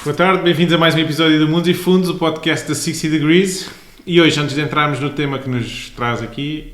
Boa tarde, bem-vindos a mais um episódio do Mundos e Fundos, o podcast da 60 Degrees. E hoje, antes de entrarmos no tema que nos traz aqui,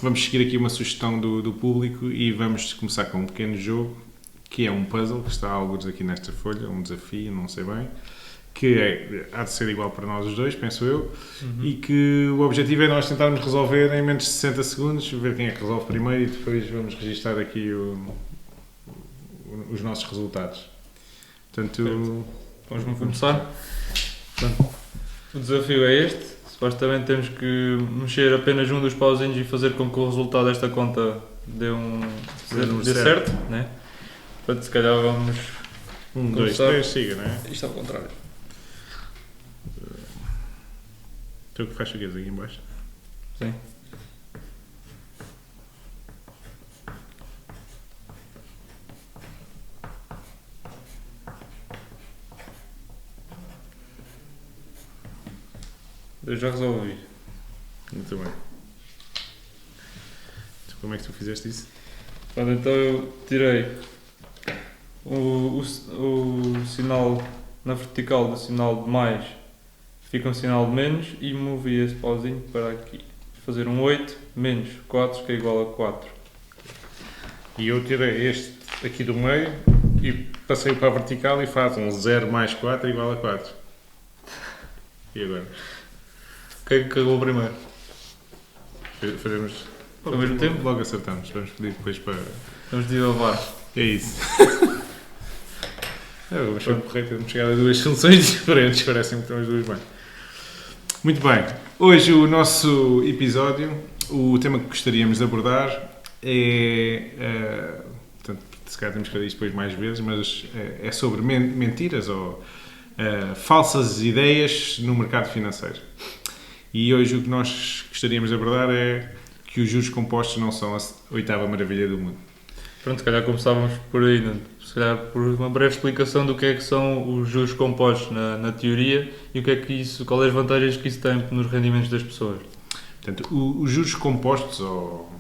vamos seguir aqui uma sugestão do público e vamos começar com um pequeno jogo, que é um puzzle, que está alguns aqui nesta folha, um desafio, não sei bem, que há de ser igual para nós os dois, penso eu, e que o objetivo é nós tentarmos resolver em menos de 60 segundos, ver quem é que resolve primeiro e depois vamos registar aqui os nossos resultados. Portanto, vamos começar. Portanto, o desafio é este. Supostamente temos que mexer apenas um dos pauzinhos e fazer com que o resultado desta conta dê certo, né? Portanto, se calhar vamos 1, 2, 3, siga, não é? Isto ao contrário. Tu que faz o que aqui em baixo? Sim. Eu já resolvi. Muito bem. Então, como é que tu fizeste isso? Pronto, então eu tirei o sinal na vertical do sinal de mais, fica um sinal de menos e movi esse pauzinho para aqui. Vou fazer um 8 menos 4 que é igual a 4. E eu tirei este aqui do meio e passei para a vertical e faço um 0 mais 4 igual a 4. E agora? Quem é que carregou primeiro? Fazemos Ao mesmo tempo? Logo acertamos. Vamos pedir depois para... Vamos desavar. É isso. Vamos ser correto, vamos chegar a duas soluções diferentes. Parecem-me que estão as duas bem. Muito bem. Hoje o nosso episódio, o tema que gostaríamos de abordar é... portanto, se calhar temos que fazer isto depois mais vezes, mas é sobre mentiras ou falsas ideias no mercado financeiro. E hoje o que nós gostaríamos de abordar é que os juros compostos não são a oitava maravilha do mundo. Pronto, se calhar começávamos por aí, né? Se calhar por uma breve explicação do que é que são os juros compostos na teoria e o que é que isso, qual é as vantagens que isso tem nos rendimentos das pessoas. Portanto, os juros compostos, ou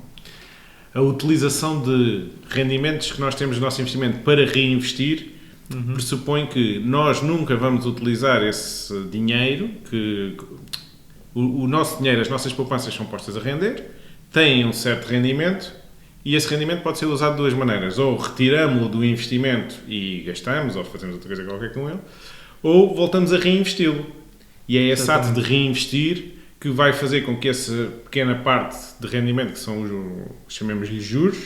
a utilização de rendimentos que nós temos no nosso investimento para reinvestir, pressupõe que nós nunca vamos utilizar esse dinheiro, que o nosso dinheiro, as nossas poupanças são postas a render, têm um certo rendimento e esse rendimento pode ser usado de duas maneiras. Ou retiramos-lo do investimento e gastamos, ou fazemos outra coisa qualquer com ele, ou voltamos a reinvesti-lo. E é esse ato de reinvestir que vai fazer com que essa pequena parte de rendimento, que são os, chamemos-lhe juros,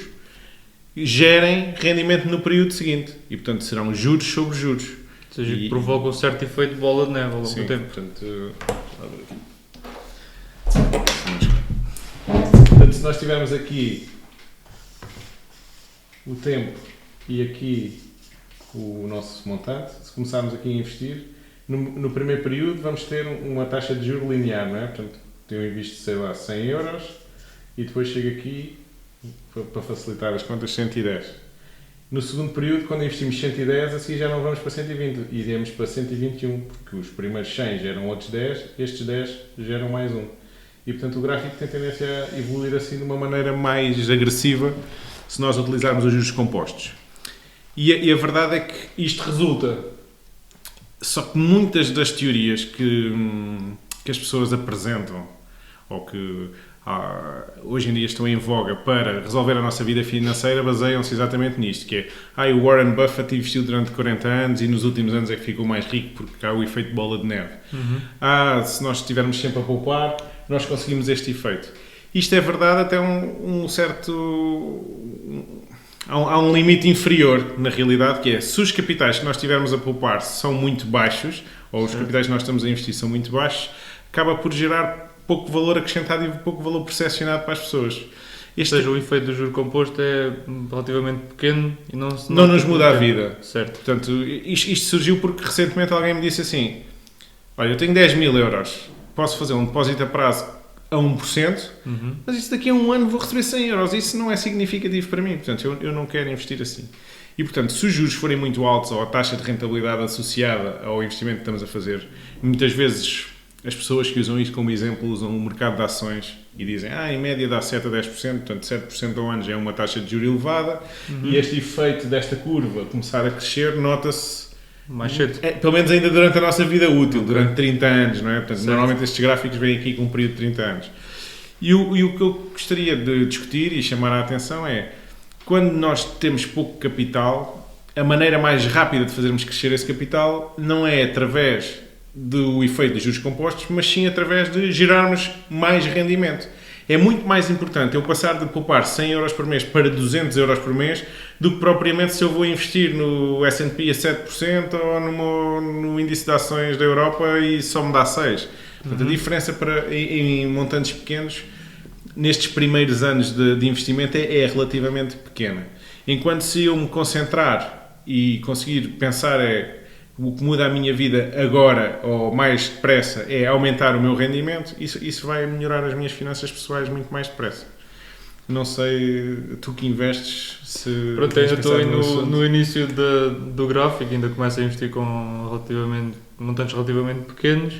gerem rendimento no período seguinte. E, portanto, serão juros sobre juros. Ou seja, que provoca um certo efeito de bola de neve ao longo do tempo. Portanto, se nós tivermos aqui o tempo e aqui o nosso montante, se começarmos aqui a investir, no primeiro período vamos ter uma taxa de juros linear, não é? Portanto, eu invisto, sei lá, 100 euros e depois chego aqui, para facilitar as contas, 110. No segundo período, quando investimos 110, assim já não vamos para 120, iremos para 121, porque os primeiros 100 geram outros 10, estes 10 geram mais um. E, portanto, o gráfico tem tendência a evoluir assim de uma maneira mais agressiva se nós utilizarmos os juros compostos. E a verdade é que isto resulta... Só que muitas das teorias que as pessoas apresentam, ou que hoje em dia estão em voga para resolver a nossa vida financeira, baseiam-se exatamente nisto, que é o Warren Buffett investiu durante 40 anos e nos últimos anos é que ficou mais rico porque há o efeito de bola de neve. Se nós estivermos sempre a poupar, nós conseguimos este efeito. Isto é verdade até um certo... Há um limite inferior, na realidade, que é, se os capitais que nós estivermos a poupar são muito baixos, ou os capitais que nós estamos a investir são muito baixos, acaba por gerar pouco valor acrescentado e pouco valor percepcionado para as pessoas. Ou seja, o efeito do juro composto é relativamente pequeno e não nos muda a vida. Certo. Portanto, isto surgiu porque recentemente alguém me disse assim, olha, eu tenho 10.000 euros, posso fazer um depósito a prazo a 1%, mas isso daqui a um ano vou receber 100 euros. Isso não é significativo para mim. Portanto, eu não quero investir assim. E, portanto, se os juros forem muito altos ou a taxa de rentabilidade associada ao investimento que estamos a fazer, muitas vezes as pessoas que usam isto como exemplo usam o mercado de ações e dizem, em média dá 7 a 10%, portanto 7% ao ano já é uma taxa de juros elevada, e este efeito desta curva começar a crescer nota-se Mais cedo. Pelo menos ainda durante a nossa vida útil, durante 30 anos, não é? Portanto, normalmente estes gráficos vêm aqui com um período de 30 anos. E o que eu gostaria de discutir e chamar a atenção é, quando nós temos pouco capital, a maneira mais rápida de fazermos crescer esse capital não é através do efeito dos juros compostos, mas sim através de gerarmos mais rendimento. É muito mais importante eu passar de poupar 100 euros por mês para 200 euros por mês do que propriamente se eu vou investir no S&P a 7% ou no índice de ações da Europa e só me dá 6%. Portanto, a diferença em montantes pequenos, nestes primeiros anos de investimento, é relativamente pequena. Enquanto se eu me concentrar e conseguir pensar o que muda a minha vida agora ou mais depressa é aumentar o meu rendimento, isso vai melhorar as minhas finanças pessoais muito mais depressa. Não sei, tu que investes, se... Pronto, ainda estou aí no início do gráfico, ainda começo a investir com montantes relativamente pequenos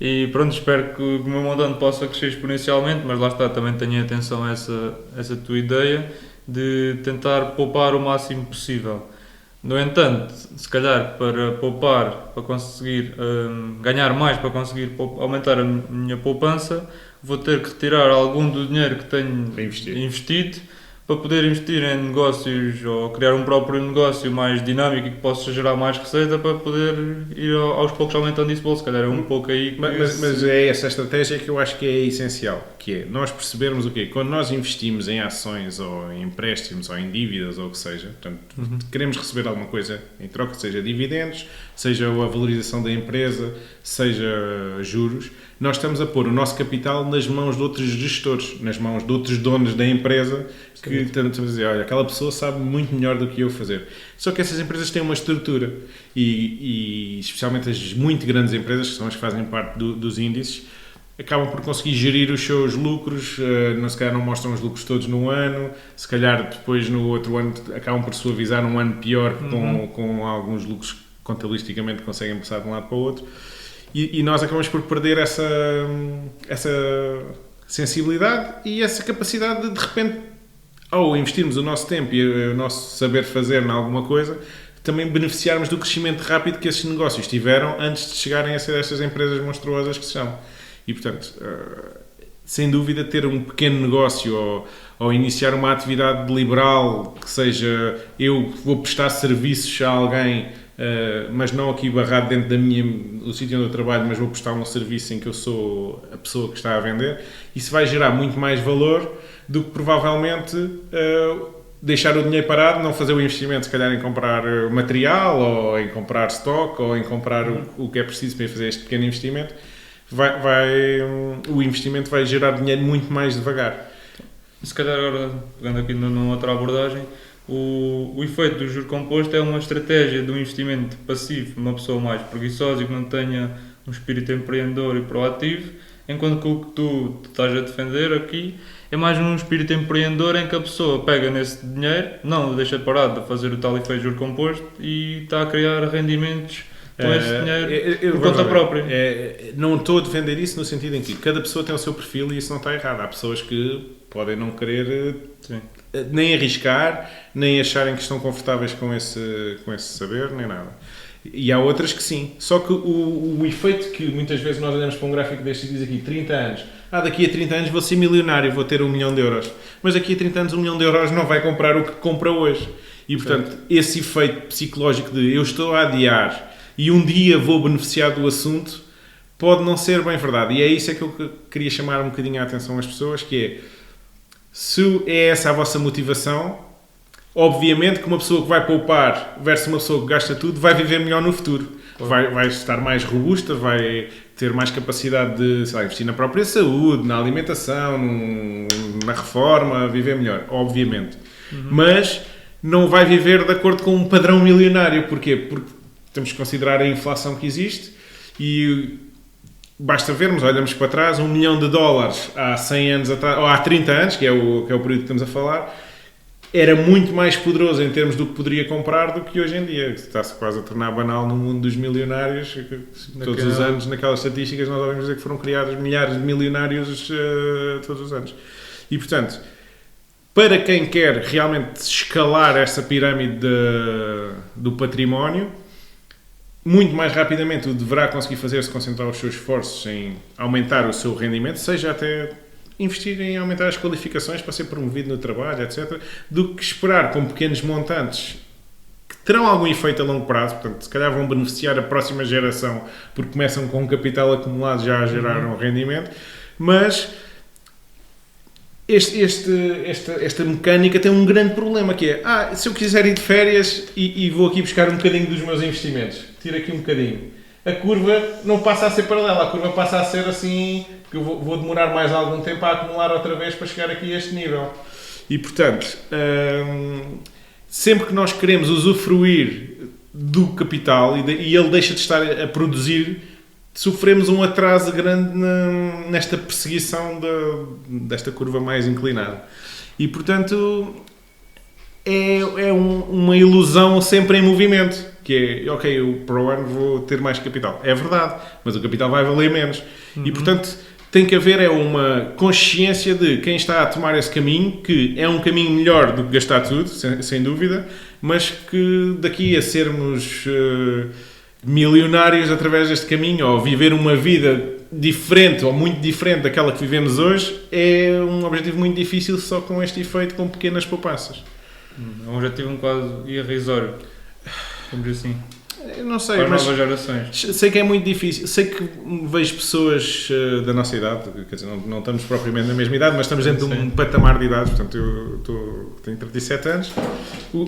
e pronto, espero que o meu montante possa crescer exponencialmente, mas lá está, também tenho atenção a essa tua ideia de tentar poupar o máximo possível. No entanto, se calhar para poupar, para conseguir ganhar mais, para conseguir aumentar a minha poupança, vou ter que retirar algum do dinheiro que tenho investido para poder investir em negócios ou criar um próprio negócio mais dinâmico e que possa gerar mais receita para poder ir aos poucos aumentando isso, se calhar é um pouco aí que... Mas é essa estratégia que eu acho que é essencial, que é nós percebermos o quê? Quando nós investimos em ações ou em empréstimos ou em dívidas ou o que seja, portanto, queremos receber alguma coisa em troca, seja dividendos, seja a valorização da empresa, seja juros, nós estamos a pôr o nosso capital nas mãos de outros gestores, nas mãos de outros donos da empresa, que estamos a dizer, olha, aquela pessoa sabe muito melhor do que eu fazer. Só que essas empresas têm uma estrutura e especialmente as muito grandes empresas, que são as que fazem parte dos índices, acabam por conseguir gerir os seus lucros, se calhar não mostram os lucros todos no ano, se calhar depois no outro ano acabam por suavizar um ano pior com alguns lucros que contabilisticamente conseguem passar de um lado para o outro. E nós acabamos por perder essa sensibilidade e essa capacidade de repente, ao investirmos o nosso tempo e o nosso saber fazer em alguma coisa, também beneficiarmos do crescimento rápido que esses negócios tiveram antes de chegarem a ser estas empresas monstruosas que são. E, portanto, sem dúvida, ter um pequeno negócio ou iniciar uma atividade liberal, que seja eu vou prestar serviços a alguém, mas não aqui barrado dentro do sítio onde eu trabalho, mas vou prestar um serviço em que eu sou a pessoa que está a vender, isso vai gerar muito mais valor do que provavelmente deixar o dinheiro parado, não fazer o investimento se calhar em comprar material ou em comprar stock ou em comprar o que é preciso para fazer este pequeno investimento. O investimento vai gerar dinheiro muito mais devagar. Se calhar agora, pegando aqui numa outra abordagem, o efeito do juro composto é uma estratégia de um investimento passivo, uma pessoa mais preguiçosa e que não tenha um espírito empreendedor e proativo, enquanto que o que tu estás a defender aqui é mais um espírito empreendedor em que a pessoa pega nesse dinheiro, não o deixa parado de fazer o tal efeito de juro composto e está a criar rendimentos com esse dinheiro por conta própria. Não estou a defender isso no sentido em que cada pessoa tem o seu perfil e isso não está errado. Há pessoas que podem não querer nem arriscar, nem acharem que estão confortáveis com esse saber, nem nada. E há outras que sim. Só que o efeito que muitas vezes nós olhamos para um gráfico deste e diz aqui 30 anos. Daqui a 30 anos vou ser milionário, vou ter 1 milhão de euros. Mas daqui a 30 anos 1 milhão de euros não vai comprar o que compra hoje. E portanto, esse efeito psicológico de eu estou a adiar e um dia vou beneficiar do assunto, pode não ser bem verdade. E é isso que eu queria chamar um bocadinho a atenção às pessoas, que é, se é essa a vossa motivação, obviamente que uma pessoa que vai poupar versus uma pessoa que gasta tudo vai viver melhor no futuro. Vai estar mais robusta, vai ter mais capacidade de, sei lá, investir na própria saúde, na alimentação, na reforma, viver melhor, obviamente. Mas não vai viver de acordo com um padrão milionário. Porquê? Porque temos que considerar a inflação que existe e basta vermos, olhamos para trás, $1 milhão há 100 anos atrás, ou há 30 anos, que é o período que estamos a falar, era muito mais poderoso em termos do que poderia comprar do que hoje em dia. Está-se quase a tornar banal no mundo dos milionários. Todos os anos, naquelas estatísticas, nós ouvimos dizer que foram criados milhares de milionários todos os anos. E, portanto, para quem quer realmente escalar essa pirâmide do património, muito mais rapidamente o deverá conseguir fazer se concentrar os seus esforços em aumentar o seu rendimento, seja até investir em aumentar as qualificações para ser promovido no trabalho, etc., do que esperar com pequenos montantes que terão algum efeito a longo prazo, portanto, se calhar vão beneficiar a próxima geração porque começam com um capital acumulado já a gerar um rendimento, mas esta mecânica tem um grande problema que é, se eu quiser ir de férias e vou aqui buscar um bocadinho dos meus investimentos, tiro aqui um bocadinho, a curva não passa a ser paralela, a curva passa a ser assim, porque eu vou demorar mais algum tempo a acumular outra vez para chegar aqui a este nível. E, portanto, sempre que nós queremos usufruir do capital e ele deixa de estar a produzir, sofremos um atraso grande nesta perseguição desta curva mais inclinada. E, portanto, é uma ilusão sempre em movimento, que é, ok, eu para o ano vou ter mais capital. É verdade, mas o capital vai valer menos. E, portanto, tem que haver uma consciência de quem está a tomar esse caminho, que é um caminho melhor do que gastar tudo, sem dúvida, mas que daqui a sermos milionários através deste caminho, ou viver uma vida diferente ou muito diferente daquela que vivemos hoje, é um objetivo muito difícil só com este efeito, com pequenas poupanças. É um objetivo um quase irrisório, vamos dizer assim. Eu não sei, para mas novas gerações. Sei que é muito difícil. Sei que vejo pessoas da nossa idade, quer dizer, não estamos propriamente na mesma idade, mas estamos dentro de um patamar de idade, portanto eu tenho 37 anos. O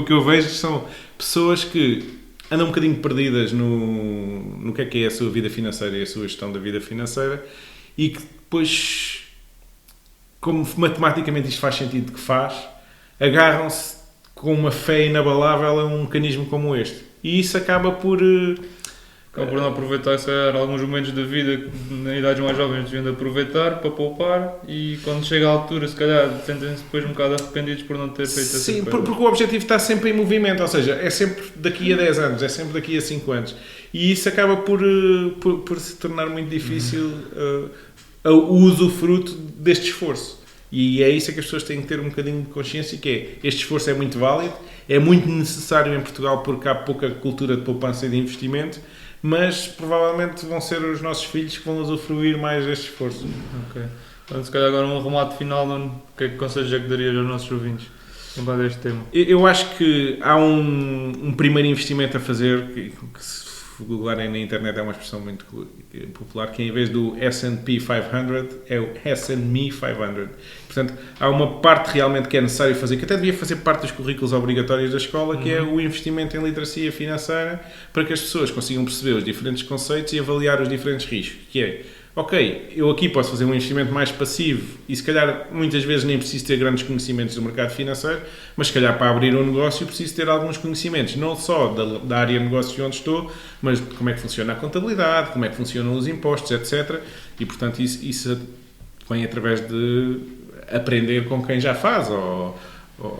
que eu vejo são pessoas que andam um bocadinho perdidas no que é a sua vida financeira e a sua gestão da vida financeira e que depois, como matematicamente isto faz sentido que faz, agarram-se com uma fé inabalável a um mecanismo como este. E isso acaba por não aproveitar alguns momentos da vida que na idades mais jovens deviam de aproveitar para poupar e quando chega à altura, se calhar, sentem-se depois um bocado arrependidos por não ter feito essa coisa. Sim, porque o objetivo está sempre em movimento, ou seja, é sempre daqui a 10 anos, é sempre daqui a 5 anos. E isso acaba por se tornar muito difícil o usufruto deste esforço. E é isso que as pessoas têm que ter um bocadinho de consciência, que é, este esforço é muito válido, é muito necessário em Portugal porque há pouca cultura de poupança e de investimento, mas provavelmente vão ser os nossos filhos que vão usufruir mais deste esforço. Ok. Então, se calhar agora um remate final, o que é que conselhos é que darias aos nossos ouvintes em base a este tema? Eu acho que há um primeiro investimento a fazer, que se googlarem na internet é uma expressão muito popular, que em vez do S&P 500 é o S&Me 500. Portanto, há uma parte realmente que é necessário fazer, que até devia fazer parte dos currículos obrigatórios da escola, que é o investimento em literacia financeira, para que as pessoas consigam perceber os diferentes conceitos e avaliar os diferentes riscos, que é, ok, eu aqui posso fazer um investimento mais passivo e se calhar muitas vezes nem preciso ter grandes conhecimentos do mercado financeiro, mas se calhar para abrir um negócio preciso ter alguns conhecimentos, não só da área de negócio onde estou, mas de como é que funciona a contabilidade, como é que funcionam os impostos, etc. E portanto isso vem através de aprender com quem já faz, ou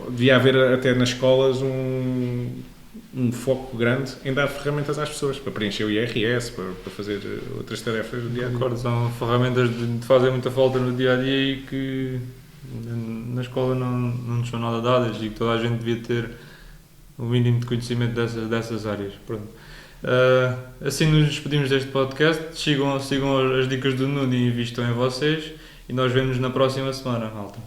devia haver até nas escolas um foco grande em dar ferramentas às pessoas para preencher o IRS, para fazer outras tarefas do dia a dia. Concordo, são ferramentas que fazem muita falta no dia a dia e que na escola não nos são nada dadas e que toda a gente devia ter o mínimo de conhecimento dessas áreas. Pronto. Assim nos despedimos deste podcast. Sigam as dicas do Nuno e invistam em vocês e nós vemos na próxima semana, malta.